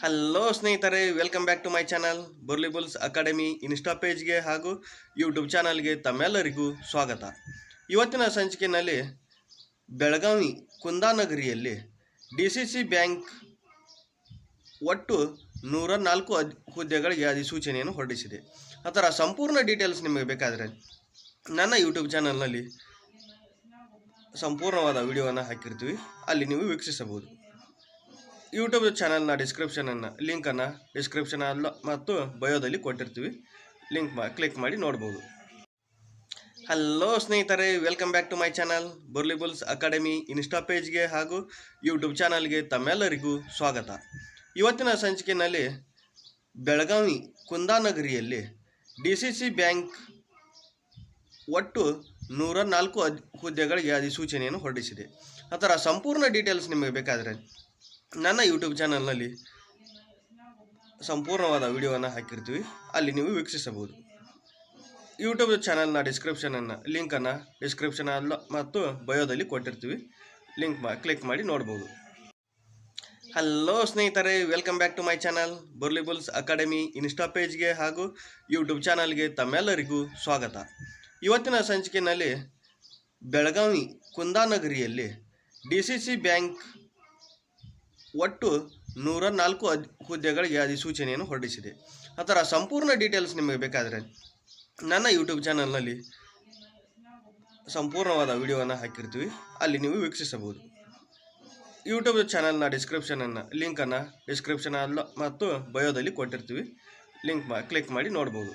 Hello ಸ್ನೇಹಿತರೆ, welcome back to my channel Burly Bulls Academy Insta ಪೇಜ್ಗೆ ಹಾಗೂ YouTube ಚಾನಲ್ಗೆ ತಮ್ಮೆಲ್ಲರಿಗೂ ಸ್ವಾಗತ. ಇವತ್ತಿನ ಸಂಚಿಕೆಯಲ್ಲಿ ಬೆಳಗಾವಿ ಕುಂದಾನಗರಿಯಲ್ಲಿ DCC ಬ್ಯಾಂಕ್ ಒಟ್ಟು 104 ಹುದ್ದೆಗಳಿಗೆ ಅಧಿಸೂಚನೆಯನ್ನು ಹೊರಡಿಸಿದೆ. ಅದರ ಸಂಪೂರ್ಣ ಡೀಟೇಲ್ಸ್ ನಿಮಗೆ ಬೇಕಾದರೆ ನನ್ನ ಯೂಟ್ಯೂಬ್ ಚಾನಲ್ನಲ್ಲಿ ಸಂಪೂರ್ಣವಾದ ವಿಡಿಯೋವನ್ನು ಹಾಕಿರ್ತೀವಿ, ಅಲ್ಲಿ ನೀವು ವೀಕ್ಷಿಸಬಹುದು. ಯೂಟ್ಯೂಬ್ ಚಾನಲ್ನ ಲಿಂಕನ್ನು ಡಿಸ್ಕ್ರಿಪ್ಷನ್ ಮತ್ತು ಬಯೋದಲ್ಲಿ ಕೊಟ್ಟಿರ್ತೀವಿ, ಕ್ಲಿಕ್ ಮಾಡಿ ನೋಡ್ಬೋದು. ಹಲೋ ಸ್ನೇಹಿತರೆ, welcome back to my channel Burly Bulls Academy Insta ಪೇಜ್ಗೆ ಹಾಗೂ ಯೂಟ್ಯೂಬ್ ಚಾನಲ್ಗೆ ತಮ್ಮೆಲ್ಲರಿಗೂ ಸ್ವಾಗತ. ಇವತ್ತಿನ ಸಂಚಿಕೆಯಲ್ಲಿ ಬೆಳಗಾವಿ ಕುಂದಾನಗರಿಯಲ್ಲಿ DCC ಬ್ಯಾಂಕ್ ಒಟ್ಟು 104 ಹುದ್ದೆಗಳಿಗೆ ಅಧಿಸೂಚನೆಯನ್ನು ಹೊರಡಿಸಿದೆ. ಅದರ ಸಂಪೂರ್ಣ ಡೀಟೇಲ್ಸ್ ನಿಮಗೆ ಬೇಕಾದರೆ ನನ್ನ ಯೂಟ್ಯೂಬ್ ಚಾನಲ್ನಲ್ಲಿ ಸಂಪೂರ್ಣವಾದ ವಿಡಿಯೋವನ್ನು ಹಾಕಿರ್ತೀವಿ, ಅಲ್ಲಿ ನೀವು ವೀಕ್ಷಿಸಬಹುದು. ಯೂಟ್ಯೂಬ್ ಚಾನಲ್ನ ಲಿಂಕನ್ನು ಡಿಸ್ಕ್ರಿಪ್ಷನ್ ಮತ್ತು ಬಯೋದಲ್ಲಿ ಕೊಟ್ಟಿರ್ತೀವಿ, ಕ್ಲಿಕ್ ಮಾಡಿ ನೋಡ್ಬೋದು. ಹಲೋ ಸ್ನೇಹಿತರೆ, welcome back to my channel Burly Bulls Academy Insta ಪೇಜ್ಗೆ ಹಾಗೂ ಯೂಟ್ಯೂಬ್ ಚಾನಲ್ಗೆ ತಮ್ಮೆಲ್ಲರಿಗೂ ಸ್ವಾಗತ. ಇವತ್ತಿನ ಸಂಚಿಕೆಯಲ್ಲಿ ಬೆಳಗಾವಿ ಕುಂದಾನಗರಿಯಲ್ಲಿ DCC ಬ್ಯಾಂಕ್ ಒಟ್ಟು 104 ಹುದ್ದೆಗಳಿಗೆ ಅಧಿಸೂಚನೆಯನ್ನು ಹೊರಡಿಸಿದೆ. ಅದರ ಸಂಪೂರ್ಣ ಡೀಟೇಲ್ಸ್ ನಿಮಗೆ ಬೇಕಾದರೆ ನನ್ನ ಯೂಟ್ಯೂಬ್ ಚಾನಲ್ನಲ್ಲಿ ಸಂಪೂರ್ಣವಾದ ವಿಡಿಯೋವನ್ನು ಹಾಕಿರ್ತೀವಿ, ಅಲ್ಲಿ ನೀವು ವೀಕ್ಷಿಸಬಹುದು. ಯೂಟ್ಯೂಬ್ ಚಾನಲ್ನ ಲಿಂಕನ್ನು ಡಿಸ್ಕ್ರಿಪ್ಷನ್ ಮತ್ತು ಬಯೋದಲ್ಲಿ ಕೊಟ್ಟಿರ್ತೀವಿ, ಕ್ಲಿಕ್ ಮಾಡಿ ನೋಡ್ಬೋದು.